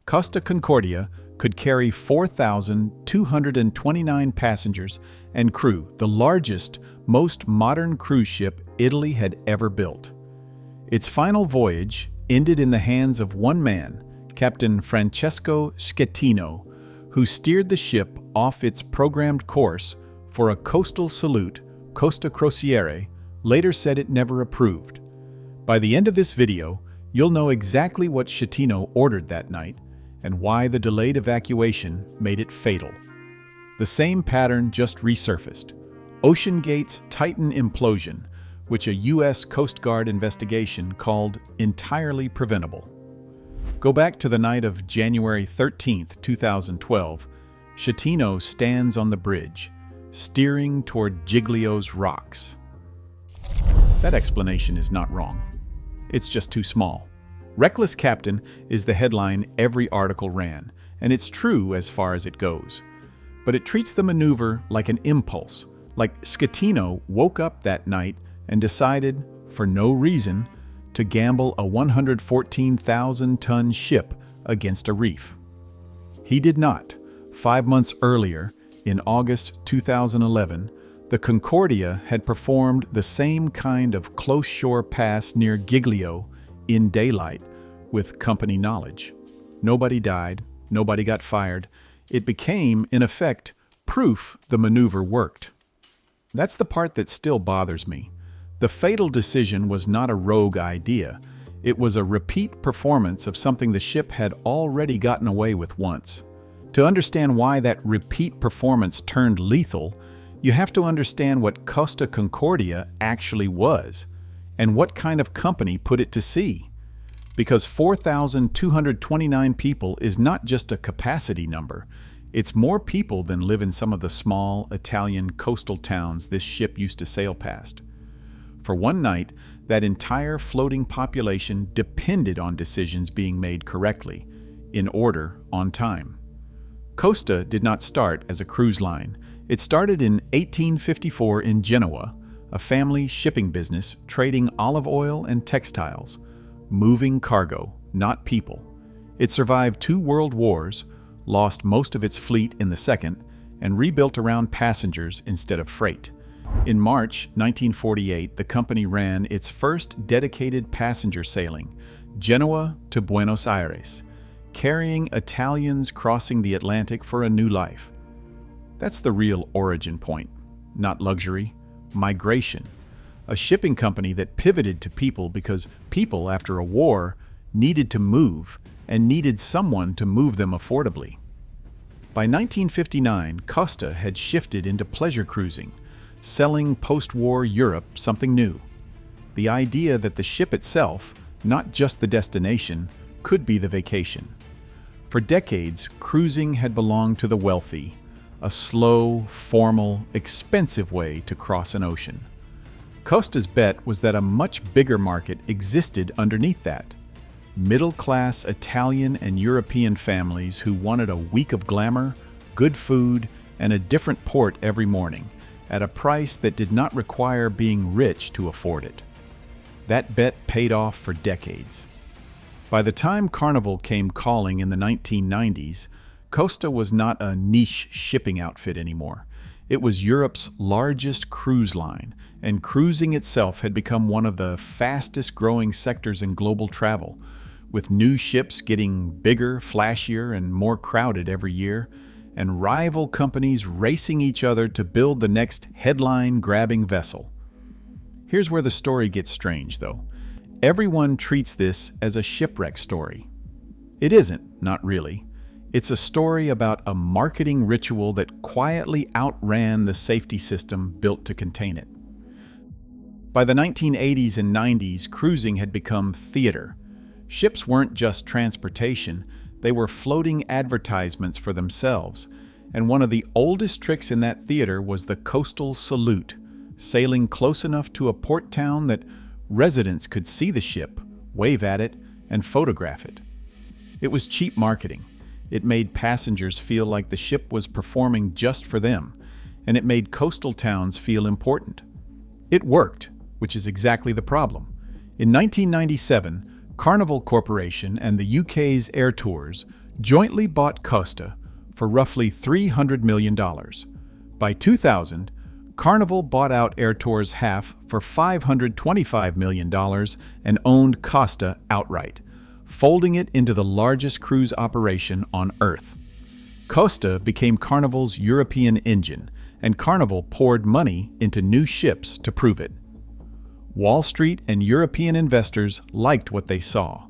Costa Concordia could carry 4,229 passengers and crew, the largest, most modern cruise ship Italy had ever built. Its final voyage ended in the hands of one man, Captain Francesco Schettino, who steered the ship off its programmed course for a coastal salute Costa Crociere later said it never approved. By the end of this video, you'll know exactly what Schettino ordered that night and why the delayed evacuation made it fatal. The same pattern just resurfaced. OceanGate's Titan implosion, which a U.S. Coast Guard investigation called entirely preventable. Go back to the night of January 13, 2012. Schettino stands on the bridge, steering toward Giglio's rocks. That explanation is not wrong. It's just too small. Reckless Captain is the headline every article ran, and it's true as far as it goes. But it treats the maneuver like an impulse, like Schettino woke up that night and decided, for no reason, to gamble a 114,000-ton ship against a reef. He did not. 5 months earlier, in August 2011, the Concordia had performed the same kind of close shore pass near Giglio in daylight with company knowledge. Nobody died, nobody got fired. It became, in effect, proof the maneuver worked. That's the part that still bothers me. The fatal decision was not a rogue idea. It was a repeat performance of something the ship had already gotten away with once. To understand why that repeat performance turned lethal, you have to understand what Costa Concordia actually was, and what kind of company put it to sea. Because 4,229 people is not just a capacity number, it's more people than live in some of the small Italian coastal towns this ship used to sail past. For one night, that entire floating population depended on decisions being made correctly, in order, on time. Costa did not start as a cruise line. It started in 1854 in Genoa, a family shipping business trading olive oil and textiles, moving cargo, not people. It survived 2 world wars, lost most of its fleet in the second, and rebuilt around passengers instead of freight. In March 1948, the company ran its first dedicated passenger sailing, Genoa to Buenos Aires, carrying Italians crossing the Atlantic for a new life. That's the real origin point, not luxury, migration. A shipping company that pivoted to people because people, after a war, needed to move and needed someone to move them affordably. By 1959, Costa had shifted into pleasure cruising, selling post-war Europe something new. The idea that the ship itself, not just the destination, could be the vacation. For decades, cruising had belonged to the wealthy, a slow, formal, expensive way to cross an ocean. Costa's bet was that a much bigger market existed underneath that. Middle-class Italian and European families who wanted a week of glamour, good food, and a different port every morning, at a price that did not require being rich to afford it. That bet paid off for decades. By the time Carnival came calling in the 1990s, Costa was not a niche shipping outfit anymore. It was Europe's largest cruise line, and cruising itself had become one of the fastest-growing sectors in global travel, with new ships getting bigger, flashier, and more crowded every year, and rival companies racing each other to build the next headline-grabbing vessel. Here's where the story gets strange, though. Everyone treats this as a shipwreck story. It isn't, not really. It's a story about a marketing ritual that quietly outran the safety system built to contain it. By the 1980s and 90s, cruising had become theater. Ships weren't just transportation, they were floating advertisements for themselves, and one of the oldest tricks in that theater was the coastal salute, sailing close enough to a port town that residents could see the ship, wave at it, and photograph it. It was cheap marketing. It made passengers feel like the ship was performing just for them, and it made coastal towns feel important. It worked, which is exactly the problem. In 1997, Carnival Corporation and the UK's Air Tours jointly bought Costa for roughly $300 million. By 2000, Carnival bought out Air Tour's half for $525 million and owned Costa outright, folding it into the largest cruise operation on Earth. Costa became Carnival's European engine, and Carnival poured money into new ships to prove it. Wall Street and European investors liked what they saw.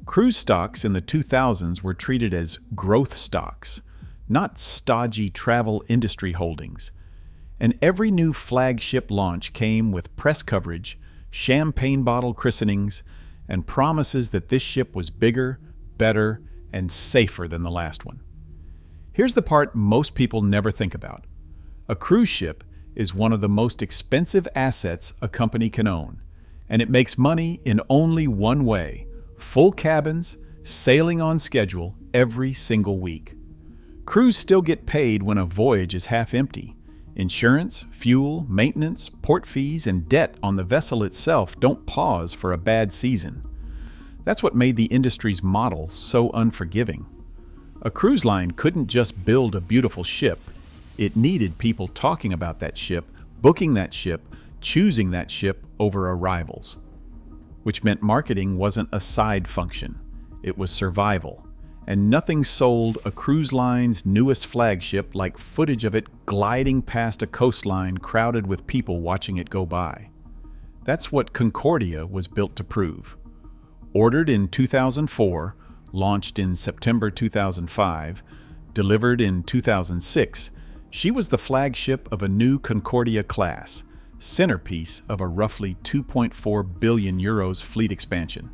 Cruise stocks in the 2000s were treated as growth stocks, not stodgy travel industry holdings. And every new flagship launch came with press coverage, champagne bottle christenings, and promises that this ship was bigger, better, and safer than the last one. Here's the part most people never think about. A cruise ship is one of the most expensive assets a company can own, and it makes money in only one way: full cabins, sailing on schedule every single week. Crews still get paid when a voyage is half empty. Insurance, fuel, maintenance, port fees, and debt on the vessel itself don't pause for a bad season. That's what made the industry's model so unforgiving. A cruise line couldn't just build a beautiful ship. It needed people talking about that ship, booking that ship, choosing that ship over arrivals. Which meant marketing wasn't a side function. It was survival. And nothing sold a cruise line's newest flagship like footage of it gliding past a coastline crowded with people watching it go by. That's what Concordia was built to prove. Ordered in 2004, launched in September 2005, delivered in 2006, she was the flagship of a new Concordia class, centerpiece of a roughly 2.4 billion euros fleet expansion.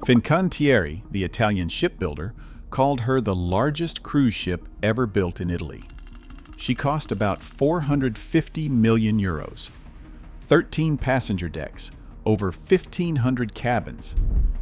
Fincantieri, the Italian shipbuilder, called her the largest cruise ship ever built in Italy. She cost about 450 million euros, 13 passenger decks, over 1,500 cabins.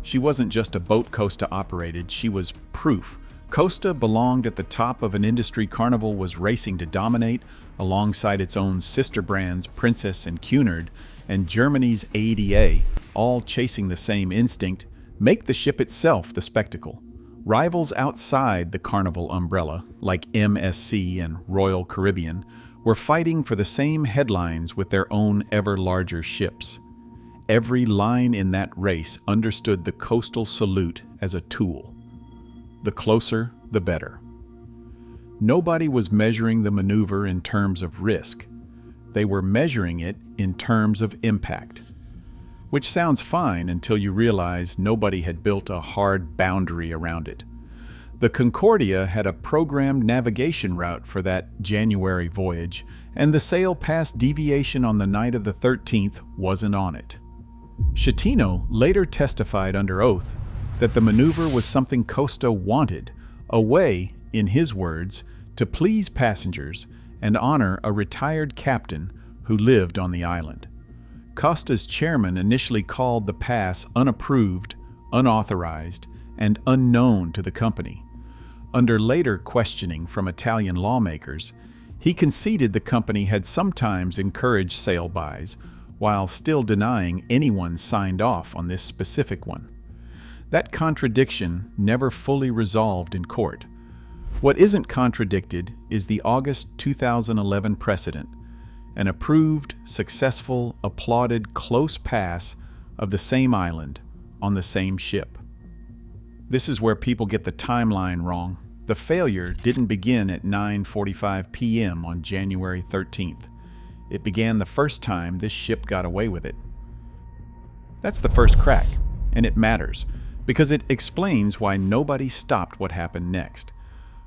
She wasn't just a boat Costa operated, she was proof. Costa belonged at the top of an industry Carnival was racing to dominate, alongside its own sister brands Princess and Cunard, and Germany's ADA, all chasing the same instinct: make the ship itself the spectacle. Rivals outside the Carnival umbrella, like MSC and Royal Caribbean, were fighting for the same headlines with their own ever larger ships. Every line in that race understood the coastal salute as a tool. The closer, the better. Nobody was measuring the maneuver in terms of risk. They were measuring it in terms of impact. Which sounds fine until you realize nobody had built a hard boundary around it. The Concordia had a programmed navigation route for that January voyage, and the sail past deviation on the night of the 13th wasn't on it. Schettino later testified under oath that the maneuver was something Costa wanted, a way, in his words, to please passengers and honor a retired captain who lived on the island. Costa's chairman initially called the pass unapproved, unauthorized, and unknown to the company. Under later questioning from Italian lawmakers, he conceded the company had sometimes encouraged sail buys, while still denying anyone signed off on this specific one. That contradiction never fully resolved in court. What isn't contradicted is the August 2011 precedent: an approved, successful, applauded close pass of the same island on the same ship. This is where people get the timeline wrong. The failure didn't begin at 9:45 p.m. on January 13th. It began the first time this ship got away with it. That's the first crack, and it matters, because it explains why nobody stopped what happened next.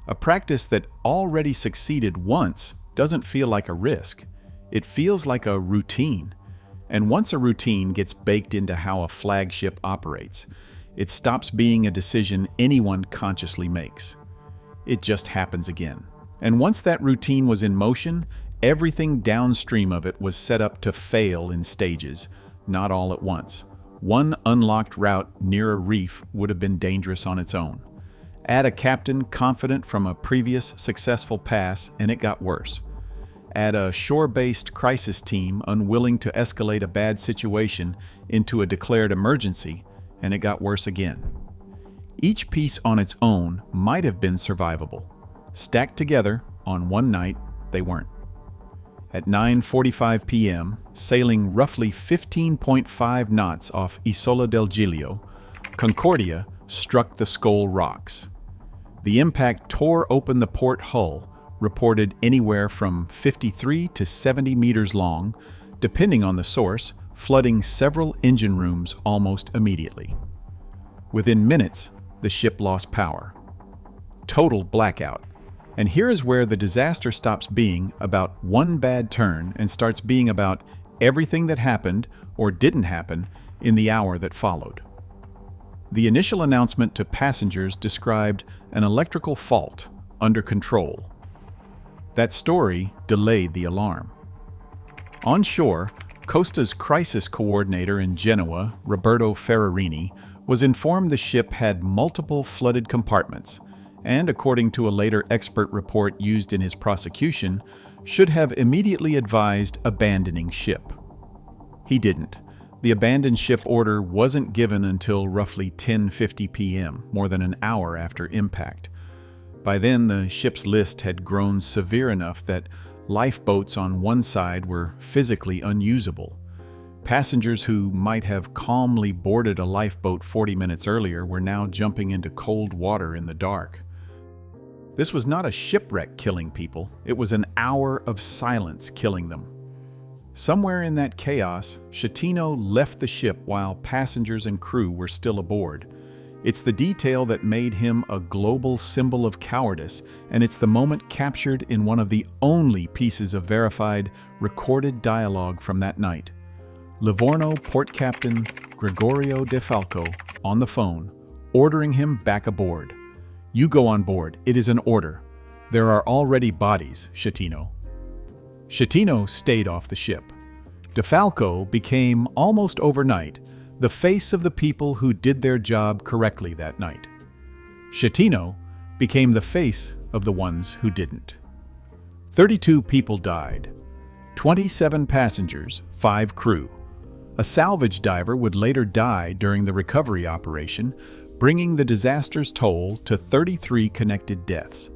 A practice that already succeeded once doesn't feel like a risk. It feels like a routine. And once a routine gets baked into how a flagship operates, it stops being a decision anyone consciously makes. It just happens again. And once that routine was in motion, everything downstream of it was set up to fail in stages, not all at once. One unlocked route near a reef would have been dangerous on its own. Add a captain confident from a previous successful pass, and it got worse. Add a shore-based crisis team unwilling to escalate a bad situation into a declared emergency, and it got worse again. Each piece on its own might have been survivable. Stacked together on one night, they weren't. At 9:45 p.m., sailing roughly 15.5 knots off Isola del Giglio, Concordia struck the Skoll rocks. The impact tore open the port hull, reported anywhere from 53 to 70 meters long, depending on the source, flooding several engine rooms almost immediately. Within minutes, the ship lost power. Total blackout. And here is where the disaster stops being about one bad turn and starts being about everything that happened or didn't happen in the hour that followed. The initial announcement to passengers described an electrical fault under control. That story delayed the alarm. On shore, Costa's crisis coordinator in Genoa, Roberto Ferrarini, was informed the ship had multiple flooded compartments, and according to a later expert report used in his prosecution, should have immediately advised abandoning ship. He didn't. The abandoned ship order wasn't given until roughly 10:50 p.m., more than an hour after impact. By then, the ship's list had grown severe enough that lifeboats on one side were physically unusable. Passengers who might have calmly boarded a lifeboat 40 minutes earlier were now jumping into cold water in the dark. This was not a shipwreck killing people, it was an hour of silence killing them. Somewhere in that chaos, Schettino left the ship while passengers and crew were still aboard. It's the detail that made him a global symbol of cowardice, and it's the moment captured in one of the only pieces of verified, recorded dialogue from that night. Livorno Port Captain Gregorio De Falco on the phone, ordering him back aboard. "You go on board, it is an order. There are already bodies, Schettino." Schettino stayed off the ship. De Falco became, almost overnight, the face of the people who did their job correctly that night. Schettino became the face of the ones who didn't. 32 people died, 27 passengers, 5 crew. A salvage diver would later die during the recovery operation, bringing the disaster's toll to 33 connected deaths.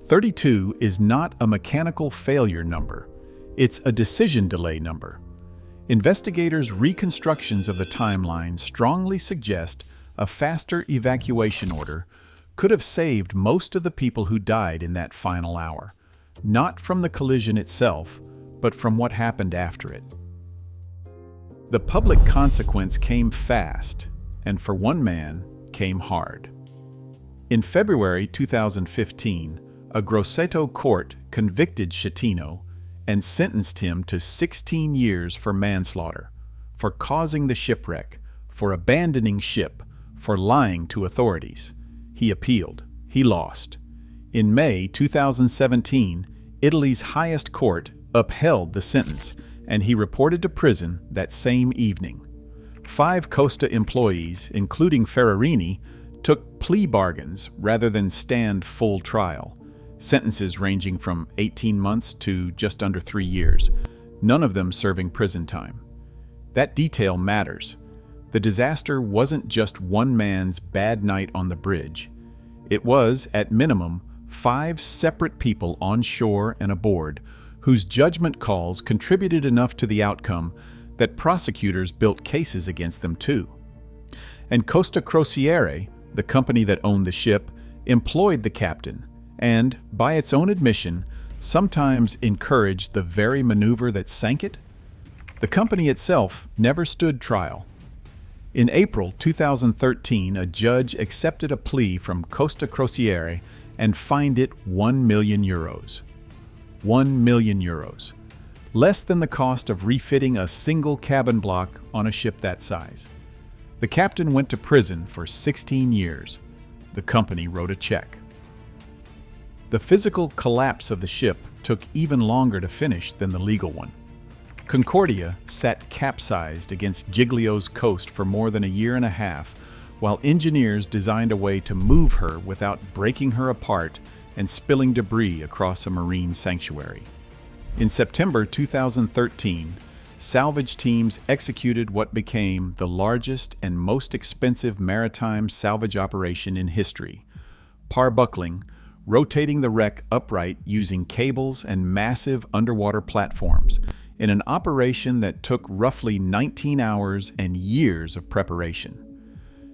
32 is not a mechanical failure number, it's a decision delay number. Investigators' reconstructions of the timeline strongly suggest a faster evacuation order could have saved most of the people who died in that final hour, not from the collision itself, but from what happened after it. The public consequence came fast, and for one man, came hard. In February 2015, a Grosseto court convicted Schettino and sentenced him to 16 years for manslaughter, for causing the shipwreck, for abandoning ship, for lying to authorities. He appealed. He lost. In May 2017, Italy's highest court upheld the sentence, and he reported to prison that same evening. 5 Costa employees, including Ferrarini, took plea bargains rather than stand full trial, sentences ranging from 18 months to just under 3 years, none of them serving prison time. That detail matters. The disaster wasn't just one man's bad night on the bridge. It was, at minimum, 5 separate people on shore and aboard whose judgment calls contributed enough to the outcome that prosecutors built cases against them too. And Costa Crociere, the company that owned the ship, employed the captain and, by its own admission, sometimes encouraged the very maneuver that sank it. The company itself never stood trial. In April 2013, a judge accepted a plea from Costa Crociere and fined it €1 million. €1 million. Less than the cost of refitting a single cabin block on a ship that size. The captain went to prison for 16 years. The company wrote a check. The physical collapse of the ship took even longer to finish than the legal one. Concordia sat capsized against Giglio's coast for more than a year and a half, while engineers designed a way to move her without breaking her apart and spilling debris across a marine sanctuary. In September 2013, salvage teams executed what became the largest and most expensive maritime salvage operation in history, parbuckling, rotating the wreck upright using cables and massive underwater platforms, in an operation that took roughly 19 hours and years of preparation.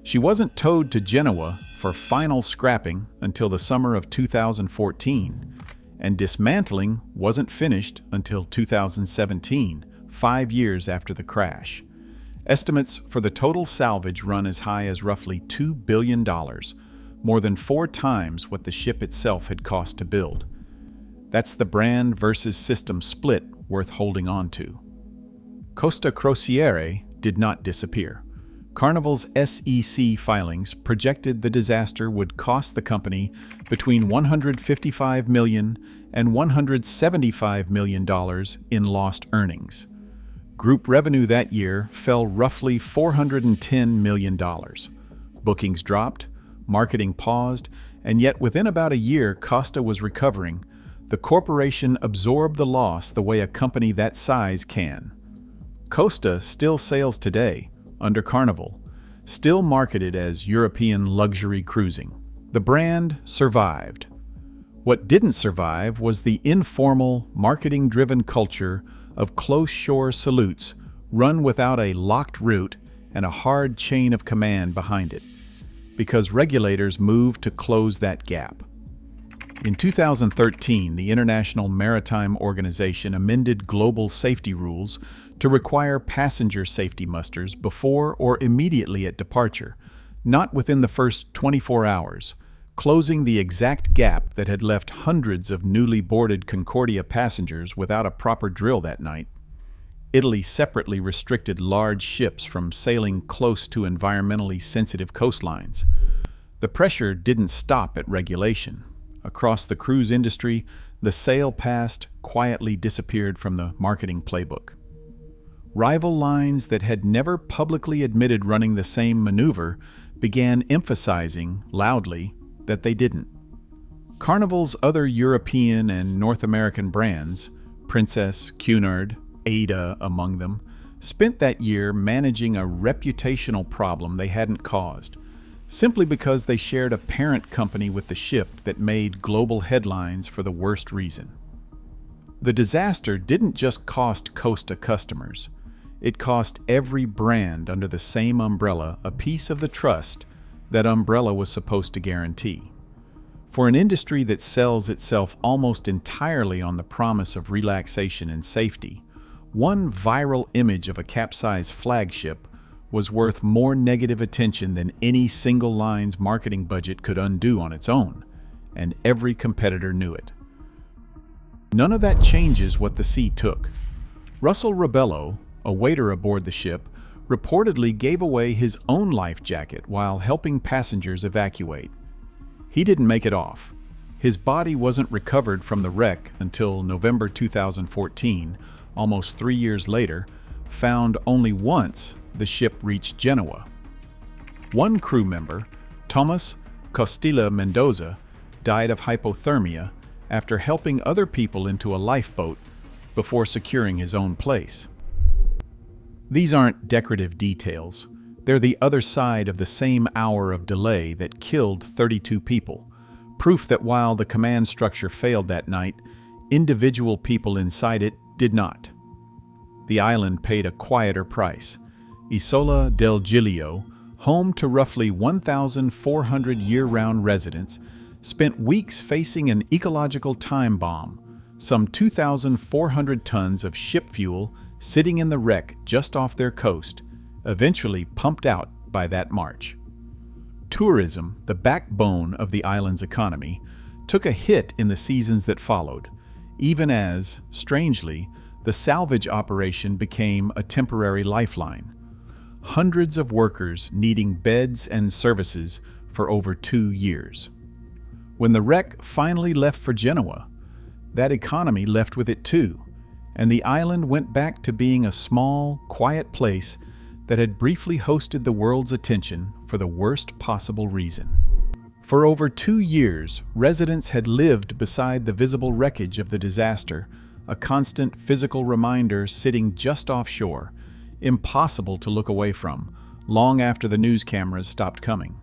She wasn't towed to Genoa for final scrapping until the summer of 2014, and dismantling wasn't finished until 2017, 5 years after the crash. Estimates for the total salvage run as high as roughly $2 billion, more than 4 times what the ship itself had cost to build. That's the brand versus system split worth holding on to. Costa Concordia did not disappear. Carnival's SEC filings projected the disaster would cost the company between $155 million and $175 million in lost earnings. Group revenue that year fell roughly $410 million. Bookings dropped, marketing paused, and yet within about a year Costa was recovering. The corporation absorbed the loss the way a company that size can. Costa still sails today, under Carnival, still marketed as European luxury cruising. The brand survived. What didn't survive was the informal, marketing-driven culture of close-shore salutes run without a locked route and a hard chain of command behind it, because regulators moved to close that gap. In 2013, the International Maritime Organization amended global safety rules to require passenger safety musters before or immediately at departure, not within the first 24 hours, closing the exact gap that had left hundreds of newly boarded Concordia passengers without a proper drill that night. Italy separately restricted large ships from sailing close to environmentally sensitive coastlines. The pressure didn't stop at regulation. Across the cruise industry, the sail past quietly disappeared from the marketing playbook. Rival lines that had never publicly admitted running the same maneuver began emphasizing, loudly, that they didn't. Carnival's other European and North American brands, Princess, Cunard, Ada among them, spent that year managing a reputational problem they hadn't caused, simply because they shared a parent company with the ship that made global headlines for the worst reason. The disaster didn't just cost Costa customers. It cost every brand under the same umbrella a piece of the trust that umbrella was supposed to guarantee. For an industry that sells itself almost entirely on the promise of relaxation and safety, one viral image of a capsized flagship was worth more negative attention than any single line's marketing budget could undo on its own, and every competitor knew it. None of that changes what the sea took. Russell Rebello, a waiter aboard the ship, reportedly gave away his own life jacket while helping passengers evacuate. He didn't make it off. His body wasn't recovered from the wreck until November 2014, almost 3 years later, found only once the ship reached Genoa. One crew member, Thomas Costilla Mendoza, died of hypothermia after helping other people into a lifeboat before securing his own place. These aren't decorative details. They're the other side of the same hour of delay that killed 32 people, proof that while the command structure failed that night, individual people inside it did not. The island paid a quieter price. Isola del Giglio, home to roughly 1,400 year-round residents, spent weeks facing an ecological time bomb, some 2,400 tons of ship fuel sitting in the wreck just off their coast, eventually pumped out by that March. Tourism, the backbone of the island's economy, took a hit in the seasons that followed, even as, strangely, the salvage operation became a temporary lifeline. Hundreds of workers needing beds and services for over 2 years. When the wreck finally left for Genoa, that economy left with it too, and the island went back to being a small, quiet place that had briefly hosted the world's attention for the worst possible reason. For over 2 years, residents had lived beside the visible wreckage of the disaster, a constant physical reminder sitting just offshore, impossible to look away from, long after the news cameras stopped coming.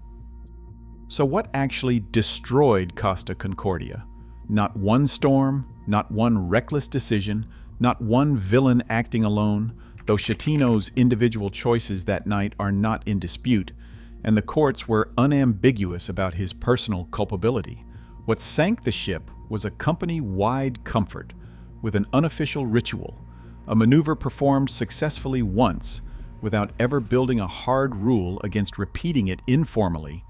So what actually destroyed Costa Concordia? Not one storm, not one reckless decision, not one villain acting alone, though Schettino's individual choices that night are not in dispute, and the courts were unambiguous about his personal culpability. What sank the ship was a company-wide comfort with an unofficial ritual, a maneuver performed successfully once without ever building a hard rule against repeating it informally,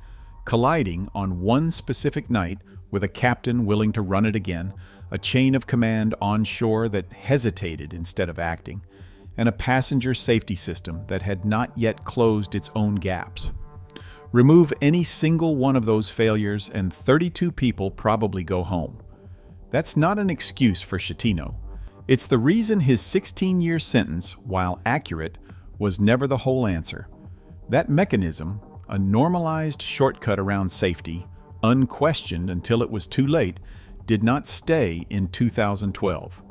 colliding on one specific night with a captain willing to run it again, a chain of command on shore that hesitated instead of acting, and a passenger safety system that had not yet closed its own gaps. Remove any single one of those failures and 32 people probably go home. That's not an excuse for Schettino. It's the reason his 16-year sentence, while accurate, was never the whole answer. That mechanism, a normalized shortcut around safety, unquestioned until it was too late, did not stay in 2012.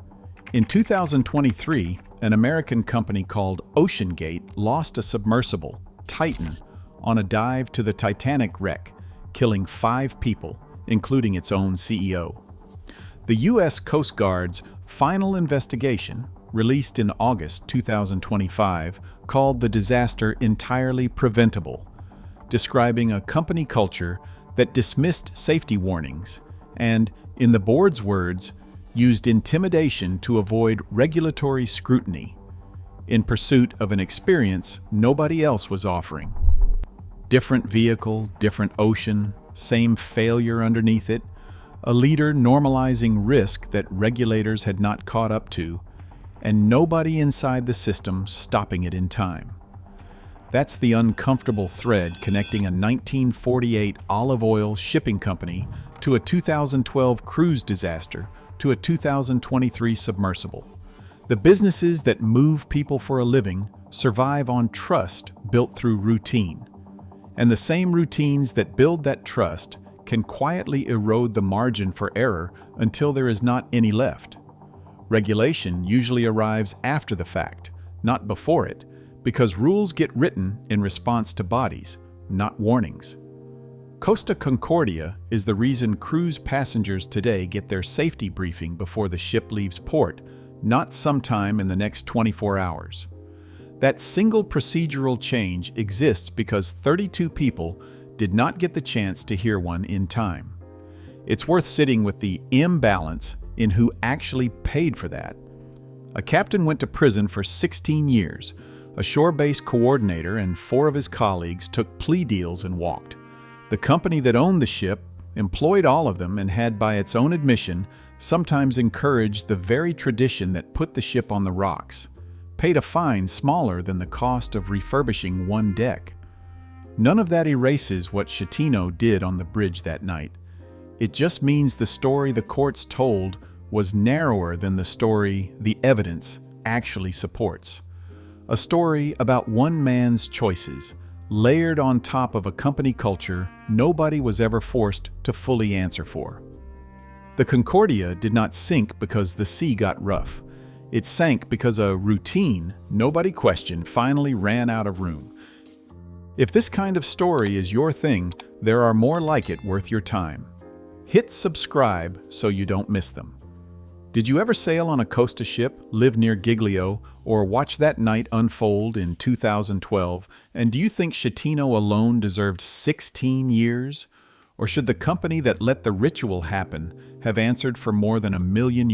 In 2023, an American company called OceanGate lost a submersible, Titan, on a dive to the Titanic wreck, killing 5 people, including its own CEO. The U.S. Coast Guard's final investigation, released in August 2025, called the disaster entirely preventable, describing a company culture that dismissed safety warnings and, in the board's words, used intimidation to avoid regulatory scrutiny in pursuit of an experience nobody else was offering. Different vehicle, different ocean, same failure underneath it, a leader normalizing risk that regulators had not caught up to, and nobody inside the system stopping it in time. That's the uncomfortable thread connecting a 1948 olive oil shipping company to a 2012 cruise disaster to a 2023 submersible. The businesses that move people for a living survive on trust built through routine. And the same routines that build that trust can quietly erode the margin for error until there is not any left. Regulation usually arrives after the fact, not before it, because rules get written in response to bodies, not warnings. Costa Concordia is the reason cruise passengers today get their safety briefing before the ship leaves port, not sometime in the next 24 hours. That single procedural change exists because 32 people did not get the chance to hear one in time. It's worth sitting with the imbalance in who actually paid for that. A captain went to prison for 16 years. A shore-based coordinator and 4 of his colleagues took plea deals and walked. The company that owned the ship employed all of them and had, by its own admission, sometimes encouraged the very tradition that put the ship on the rocks, paid a fine smaller than the cost of refurbishing one deck. None of that erases what Schettino did on the bridge that night. It just means the story the courts told was narrower than the story the evidence actually supports. A story about one man's choices, layered on top of a company culture nobody was ever forced to fully answer for. The Concordia did not sink because the sea got rough. It sank because a routine nobody questioned finally ran out of room. If this kind of story is your thing, there are more like it worth your time. Hit subscribe so you don't miss them. Did you ever sail on a Costa ship, live near Giglio, or watch that night unfold in 2012? And do you think Schettino alone deserved 16 years? Or should the company that let the ritual happen have answered for more than €1 million?